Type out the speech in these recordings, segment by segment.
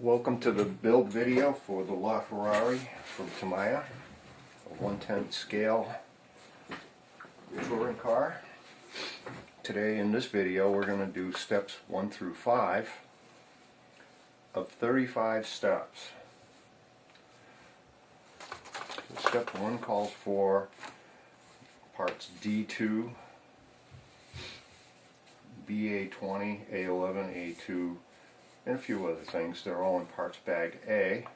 Welcome to the build video for the LaFerrari from Tamiya, a 1/10 scale touring car. Today in this video we're going to do steps 1 through 5 of 35 steps. So step 1 calls for parts D2, BA20, A11, A2, and a few other things. They're all in parts bag A,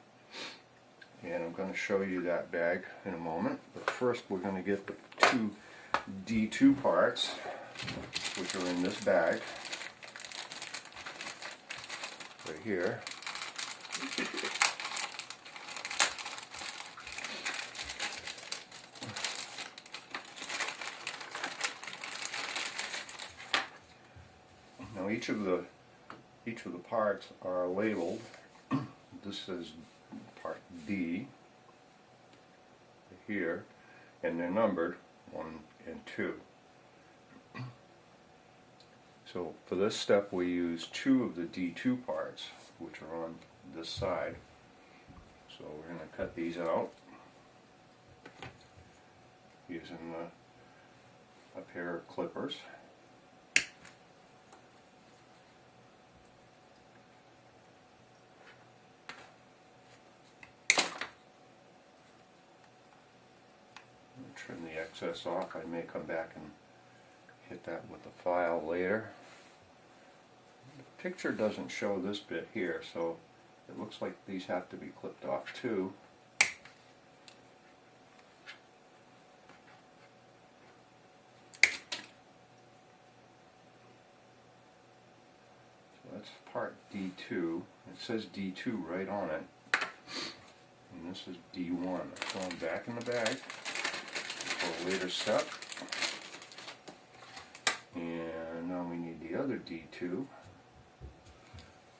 and I'm going to show you that bag in a moment. But first we're going to get the two D2 parts, which are in this bag right here. Now each of the parts are labeled. This is part D here, and they're numbered 1 and 2. So for this step we use 2 of the D2 parts, which are on this side. So we're going to cut these out using a pair of clippers. Trim the excess off. I may come back and hit that with a file later. The picture doesn't show this bit here, so it looks like these have to be clipped off too. So that's part D2. It says D2 right on it. And this is D1. It's going back in the bag for a later step. And now we need the other D2,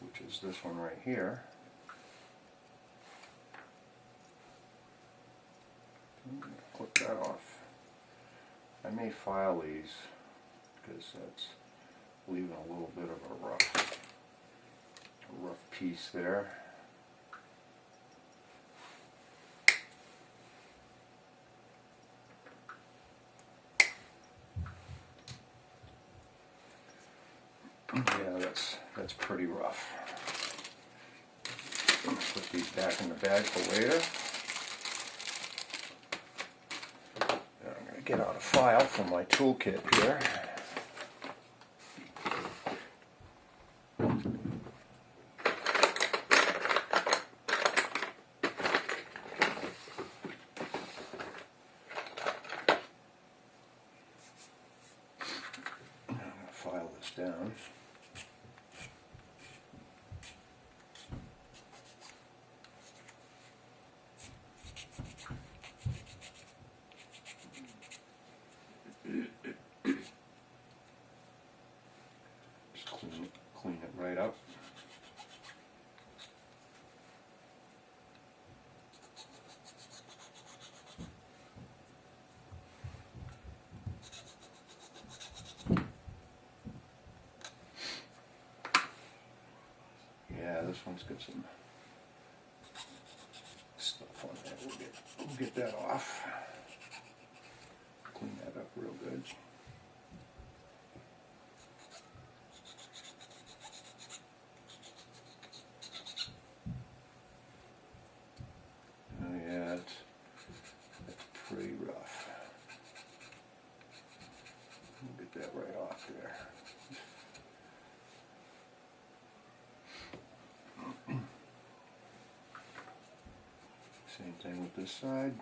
which is this one right here. I'm going to clip that off. I may file these because that's leaving a little bit of a rough piece there. Yeah, that's pretty rough. I'm going to put these back in the bag for later. And I'm going to get out a file from my toolkit here. I'm going to file this down. Clean it right up. Yeah, this one's got some stuff on there. We'll get that off. Clean that up real good. Oh yeah, that's pretty rough. We'll get that right off there. Same thing with this side.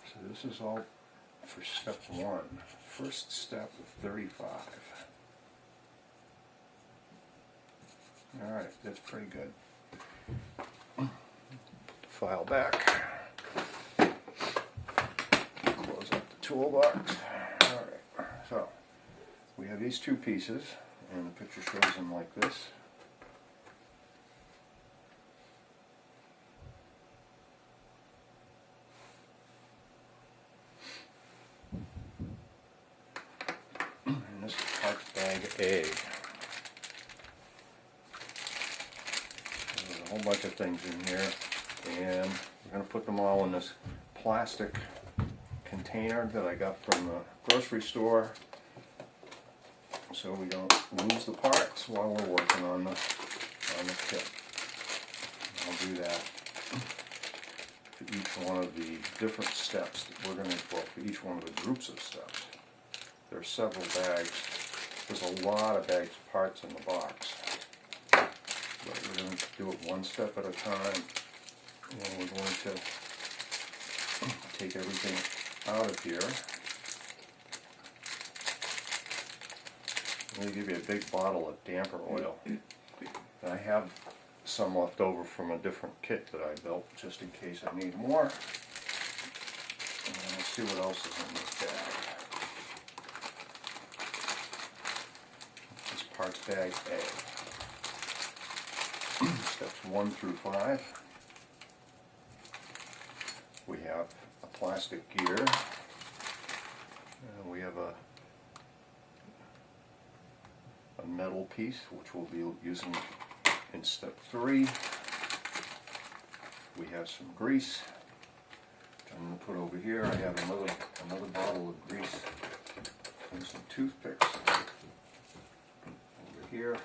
So this is all for step 1. First step of 35. Alright, that's pretty good. Put the file back. Close up the toolbox. Alright, so we have these 2 pieces, and the picture shows them like this. bag A. There's a whole bunch of things in here, and we're going to put them all in this plastic container that I got from the grocery store, so we don't lose the parts while we're working on the kit. I'll do that for each one of the different steps that we're going to, well, for each one of the groups of steps. There are several bags. There's a lot of bags of parts in the box. But we're going to do it one step at a time. And we're going to take everything out of here. I'm going to give you a big bottle of damper oil. And I have some left over from a different kit that I built, just in case I need more. And let's see what else is in this bag. This is parts bag A. Steps 1 through 5. We have a plastic gear. We have a metal piece, which we'll be using in step 3. We have some grease, which I'm going to put over here. I have another bottle of grease and some toothpicks over here,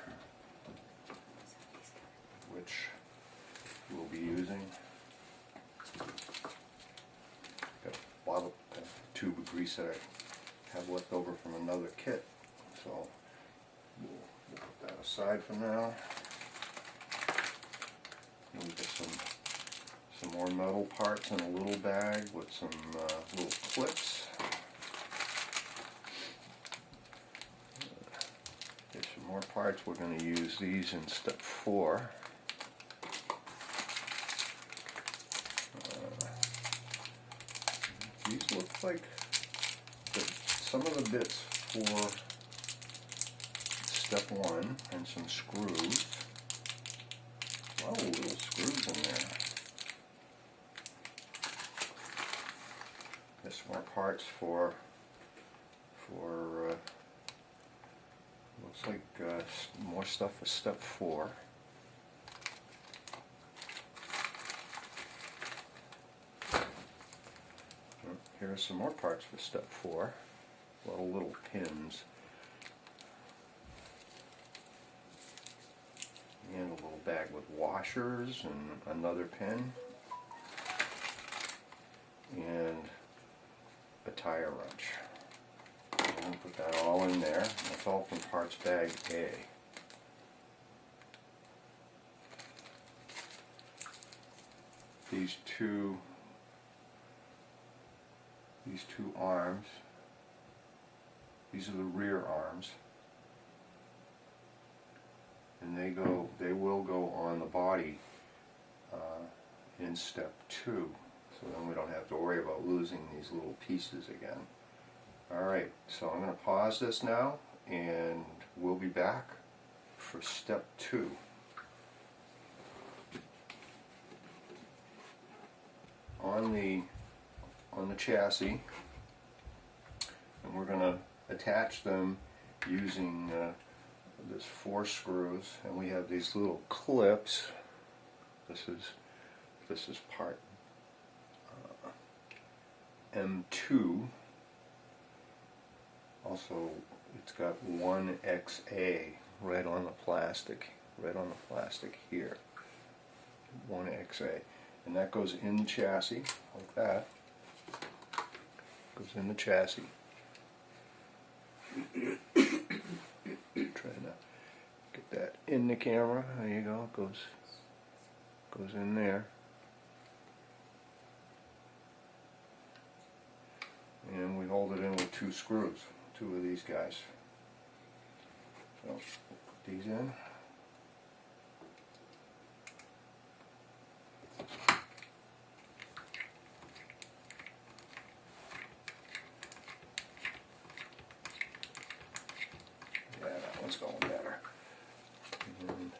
which we'll be using. Got a bottle, a tube of grease that I have left over from another kit, so we'll put that aside for now. And we've got some more metal parts in a little bag with some little clips. There's some more parts. We're going to use these in step 4. These look like some of the bits for step 1 and some screws. A lot of little screws in there. There's some more parts for looks like more stuff for step 4. Here are some more parts for step 4. A lot of little pins. And a little bag with washers and another pin. And a tire wrench. I'm going to put that all in there. That's all from parts bag A. These two arms, these are the rear arms, and they will go on the body in step 2, so then we don't have to worry about losing these little pieces again. Alright, so I'm going to pause this now, and we'll be back for step 2. On the chassis, and we're going to attach them using this 4 screws, and we have these little clips. This is part M2. Also, it's got 1XA right on the plastic here. 1XA, and that goes in the chassis like that. Goes in the chassis. Trying to get that in the camera. There you go. It goes in there. And we hold it in with 2 screws. 2 of these guys. So put these in. Yeah, that one's going better. And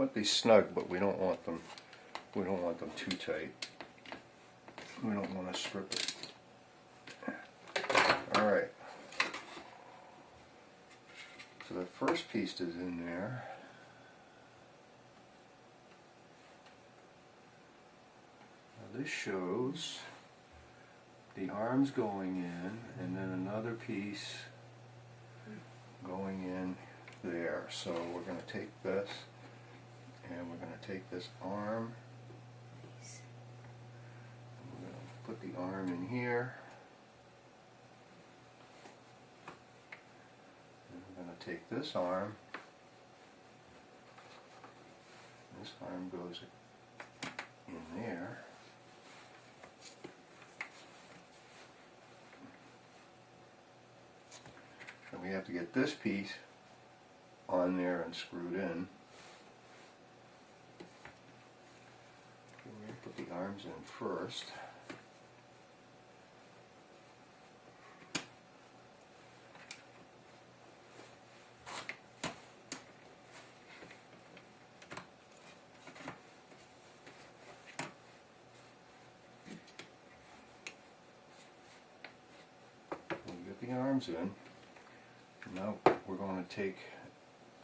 want these snug, but we don't want them too tight. We don't want to strip it. Alright. So the first piece is in there. Now this shows the arms going in, and then another piece going in there. So we're going to take this, and we're going to take this arm, and we're going to put the arm in here, and we're going to take this arm, this arm goes in there, and we have to get this piece on there and screwed in. We're going to put the arms in first. We get the arms in. Now we're going to take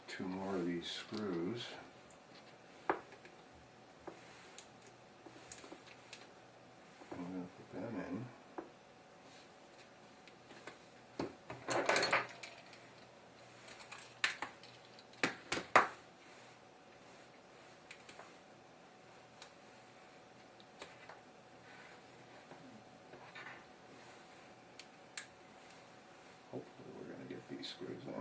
2 more of these screws. I'm going to put them in. Hopefully we're going to get these screws in.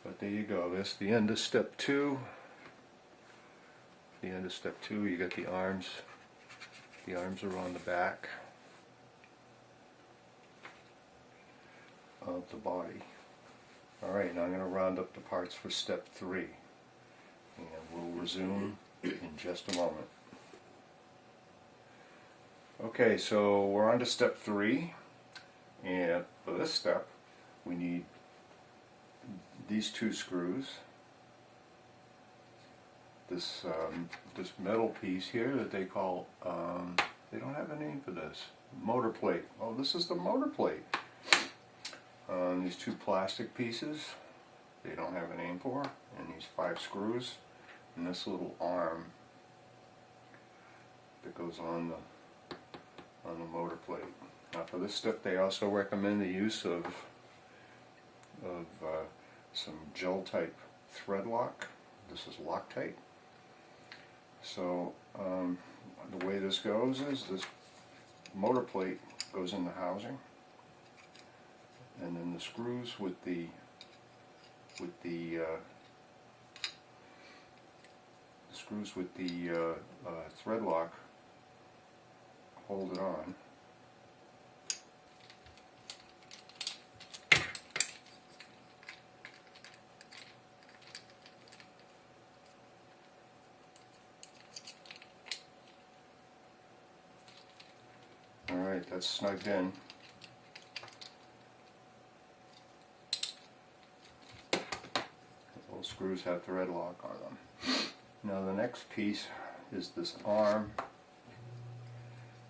But there you go, that's the end of step 2. The end of step 2, you got the arms are on the back of the body. Alright, now I'm going to round up the parts for step 3, and we'll resume in just a moment. Okay, so we're on to step 3, and for this step we need these 2 screws, this metal piece here that they call, they don't have a name for this, motor plate. Oh, this is the motor plate. These 2 plastic pieces, they don't have a name for, and these 5 screws, and this little arm that goes on the motor plate. Now for this step they also recommend the use of some gel type thread lock. This is Loctite. So the way this goes is this motor plate goes in the housing, and then the screws with the thread lock hold it on. Alright, that's snugged in. Those screws have thread lock on them. Now the next piece is this arm.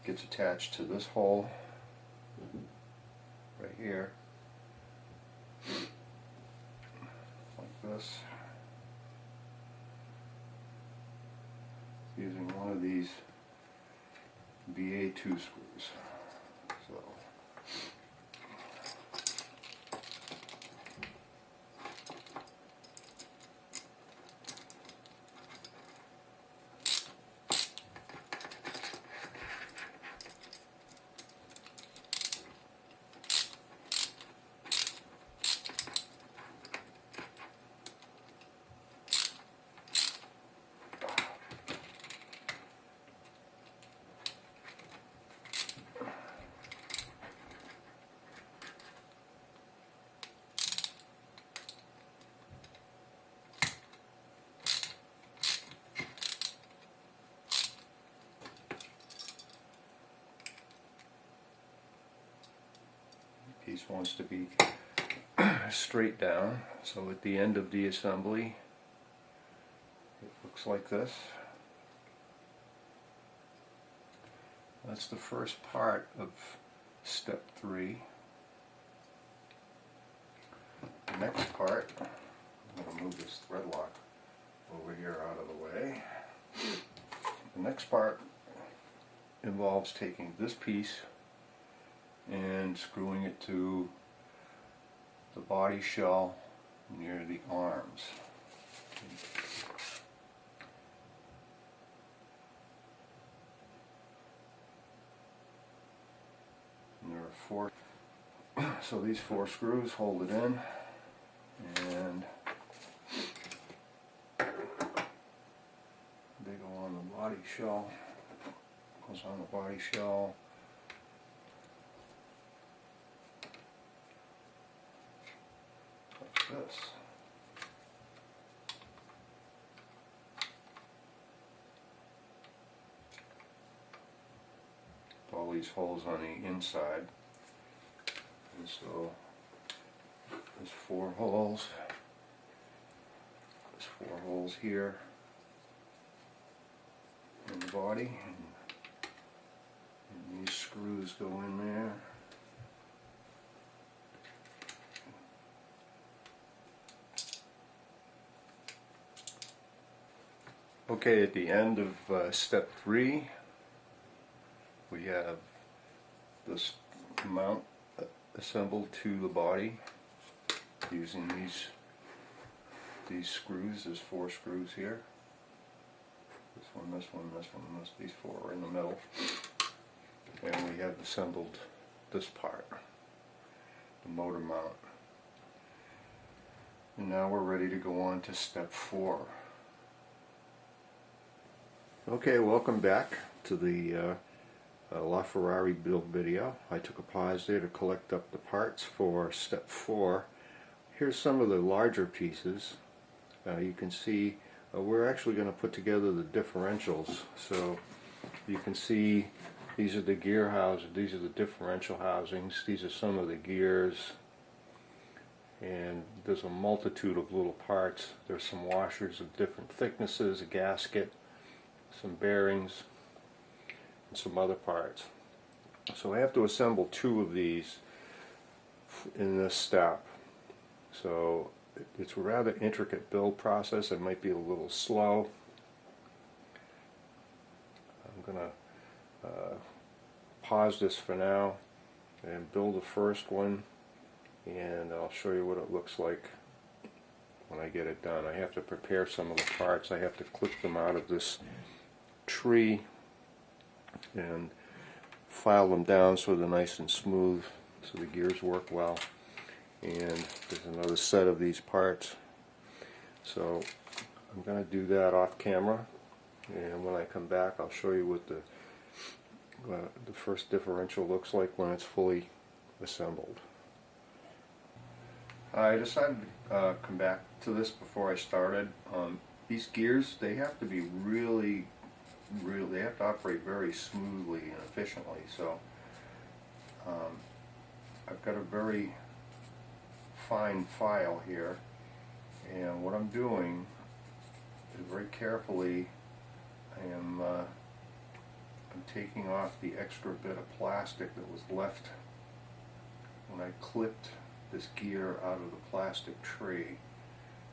Gets attached to this hole right here, like this, using one of these BA2 screws. So piece wants to be straight down. So at the end of the assembly, it looks like this. That's the first part of step 3. The next part, I'm going to move this thread lock over here out of the way. The next part involves taking this piece and screwing it to the body shell near the arms. And there are 4, so these 4 screws hold it in, and they go on the body shell. Goes on the body shell. Like this. All these holes on the inside. And so there's 4 holes. There's 4 holes here in the body. And these screws go in there. Okay, at the end of step 3, we have this mount assembled to the body using these screws. There's 4 screws here. This one, this one, this one, these 4 are in the middle. And we have assembled this part, the motor mount. And now we're ready to go on to step 4. Okay, welcome back to the LaFerrari build video. I took a pause there to collect up the parts for step 4. Here's some of the larger pieces. You can see we're actually going to put together the differentials. So you can see these are the gear housings, these are the differential housings, these are some of the gears, and there's a multitude of little parts. There's some washers of different thicknesses, a gasket, some bearings, and some other parts. So I have to assemble 2 of these in this step. So it's a rather intricate build process. It might be a little slow. I'm going to pause this for now and build the first one, and I'll show you what it looks like when I get it done. I have to prepare some of the parts. I have to clip them out of this tree and file them down so they're nice and smooth, so the gears work well. And there's another set of these parts. So I'm going to do that off camera, and when I come back I'll show you what the first differential looks like when it's fully assembled. I decided to come back to this before I started. These gears, they have to be they have to operate very smoothly and efficiently. So I've got a very fine file here, and what I'm doing is very carefully I'm taking off the extra bit of plastic that was left when I clipped this gear out of the plastic tray.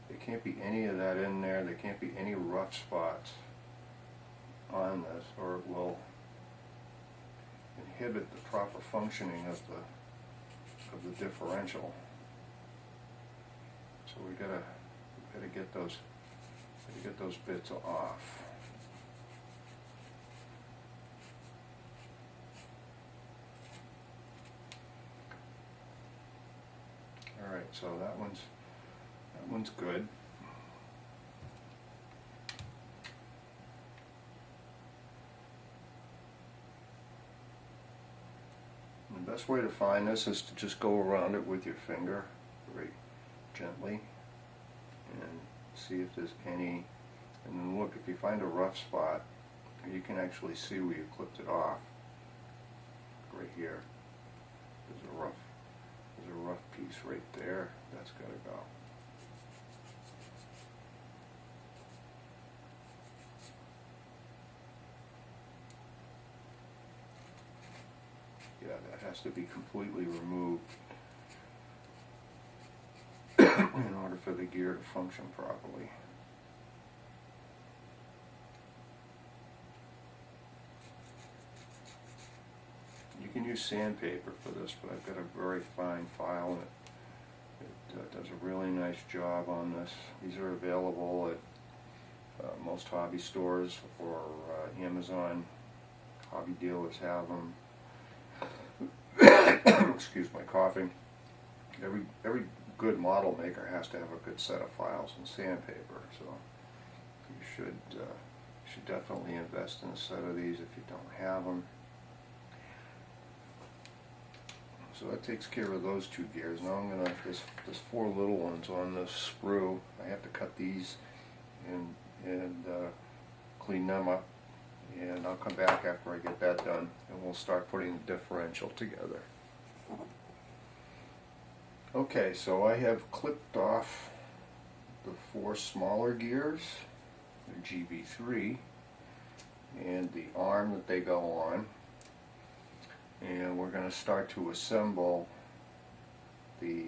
There can't be any of that in there. There can't be any rough spots on this, or it will inhibit the proper functioning of the differential. So we gotta get those bits off. All right, so that one's good. The best way to find this is to just go around it with your finger very gently and see if there's any, and then look, if you find a rough spot, you can actually see where you clipped it off. Right here, there's a rough a rough piece right there. That's got to go. Yeah, that has to be completely removed in order for the gear to function properly. You can use sandpaper for this, but I've got a very fine file and it does a really nice job on this. These are available at most hobby stores, or Amazon. Hobby dealers have them. Excuse my coughing. Every good model maker has to have a good set of files and sandpaper, so you should definitely invest in a set of these if you don't have them. So that takes care of those two gears. Now I'm gonna, there's four little ones on this sprue. I have to cut these and clean them up, and I'll come back after I get that done and we'll start putting the differential together. Okay, so I have clipped off the four smaller gears, the GB3, and the arm that they go on, and we're going to start to assemble the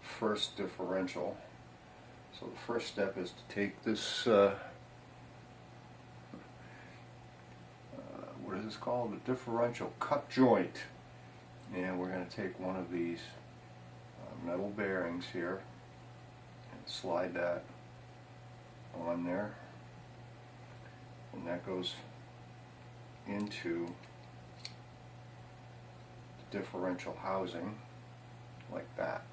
first differential. So the first step is to take this, what is this called? The differential cup joint, and we're going to take one of these metal bearings here and slide that on there, and that goes into the differential housing like that.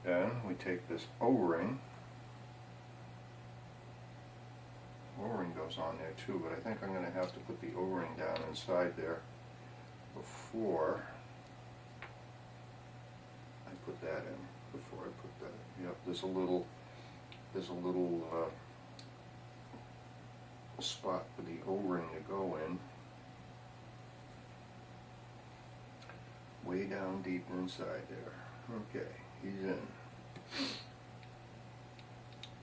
Then we take this O-ring. O-ring goes on there too, but I think I'm going to have to put the O-ring down inside there before I put that in. Before I put that in. Yep, there's a little spot for the O-ring to go in, way down deep inside there. Okay, he's in.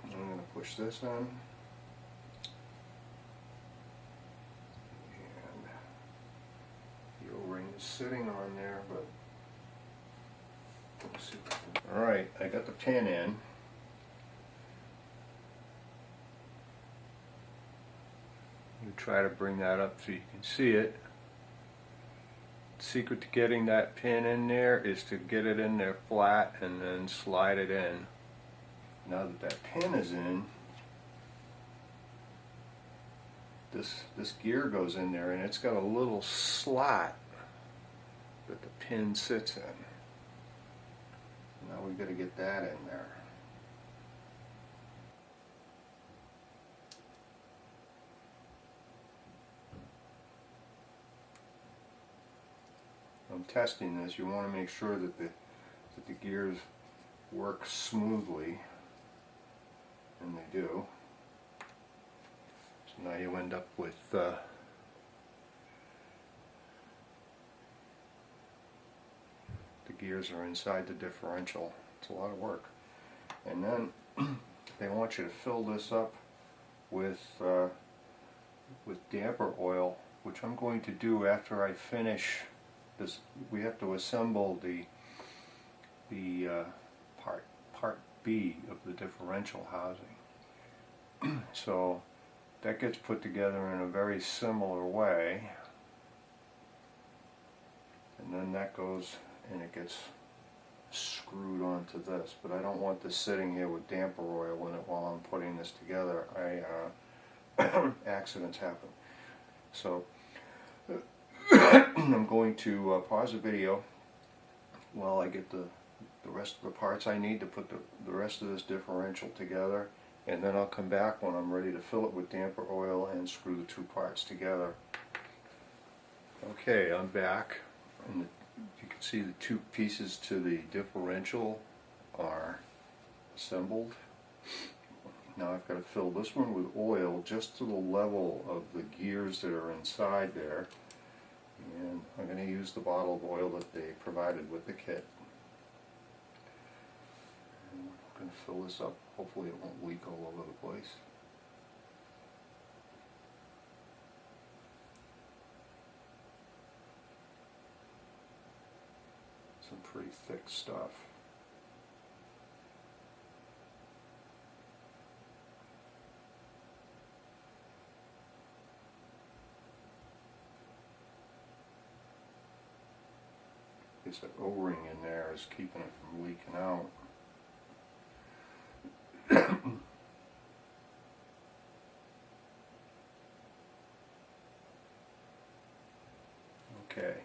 I'm going to push this in. Sitting on there, but let's see. Alright, I got the pin in. You try to bring that up so you can see it. The secret to getting that pin in there is to get it in there flat and then slide it in. Now that that pin is in, this gear goes in there, and it's got a little slot that the pin sits in. Now we've got to get that in there. I'm testing this. You want to make sure that the gears work smoothly, and they do. So now you end up with gears are inside the differential. It's a lot of work. And then they want you to fill this up with damper oil, which I'm going to do after I finish this. We have to assemble the part B of the differential housing. So that gets put together in a very similar way, and then that goes and it gets screwed onto this, but I don't want this sitting here with damper oil in it while I'm putting this together. Accidents happen. So I'm going to pause the video while I get the rest of the parts I need to put the rest of this differential together, and then I'll come back when I'm ready to fill it with damper oil and screw the two parts together. Okay, I'm back, and you can see the two pieces to the differential are assembled. Now I've got to fill this one with oil just to the level of the gears that are inside there. And I'm going to use the bottle of oil that they provided with the kit. And I'm going to fill this up. Hopefully it won't leak all over the place. Some pretty thick stuff. It's an O-ring in there is keeping it from leaking out. Okay.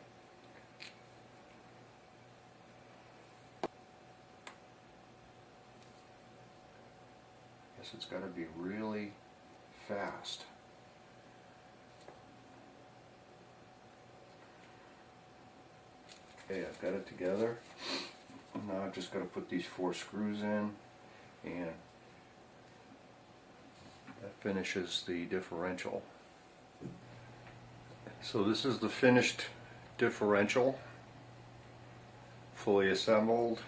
Guess it's got to be really fast. Okay, I've got it together. Now I've just got to put these 4 screws in, and that finishes the differential. So this is the finished differential, fully assembled.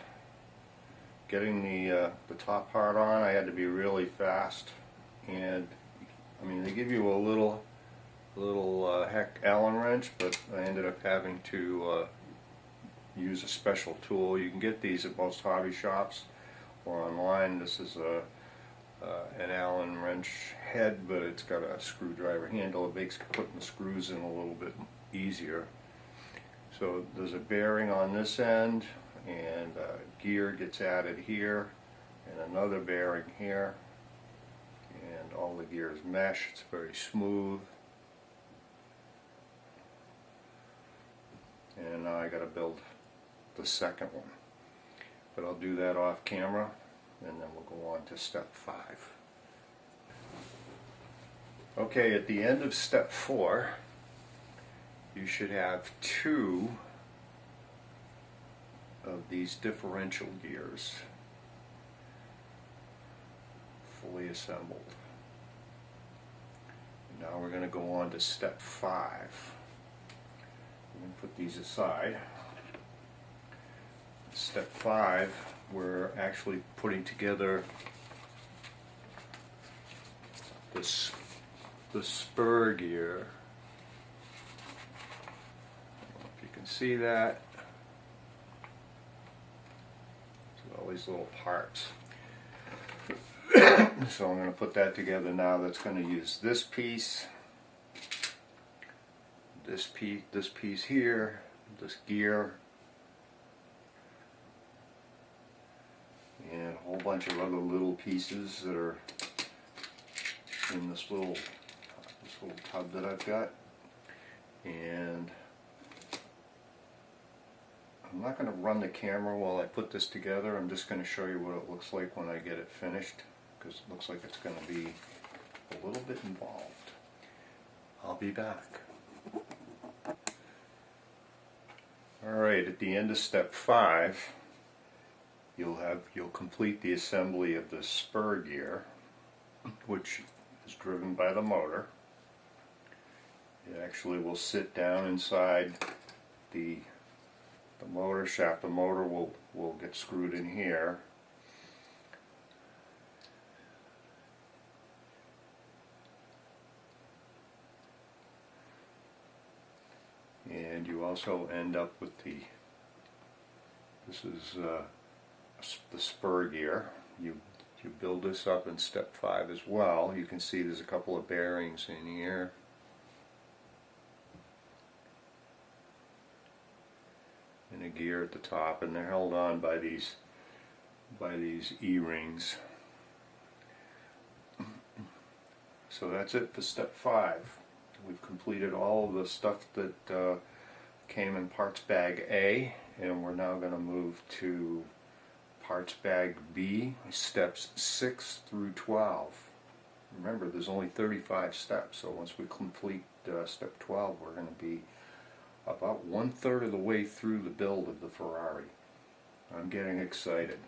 Getting the top part on, I had to be really fast, and I mean they give you a little heck Allen wrench, but I ended up having to use a special tool. You can get these at most hobby shops or online. This is an Allen wrench head, but it's got a screwdriver handle. It makes putting the screws in a little bit easier. So there's a bearing on this end, and a gear gets added here, and another bearing here, and all the gears mesh. It's very smooth. And now I got to build the second one, but I'll do that off camera, and then we'll go on to step 5. Okay, at the end of step 4, you should have 2 of these differential gears fully assembled. Now we're going to go on to step 5. I'm going to put these aside. Step 5, we're actually putting together the spur gear. I don't know if you can see that. So all these little parts. So I'm going to put that together now. That's going to use this piece, this piece here, this gear, and a whole bunch of other little pieces that are in this little tub that I've got. And I'm not going to run the camera while I put this together. I'm just going to show you what it looks like when I get it finished, because it looks like it's going to be a little bit involved. I'll be back. Alright, at the end of step 5, you'll complete the assembly of the spur gear, which is driven by the motor. It actually will sit down inside the motor shaft. The motor will get screwed in here. And you also end up with this is the spur gear. You build this up in step 5 as well. You can see there's a couple of bearings in here. And a gear at the top, and they're held on by these E-rings. So that's it for step 5. We've completed all of the stuff that came in parts bag A, and we're now going to move to parts bag B, steps 6 through 12. Remember, there's only 35 steps, so once we complete step 12, we're going to be about 1/3 of the way through the build of the Ferrari. I'm getting excited.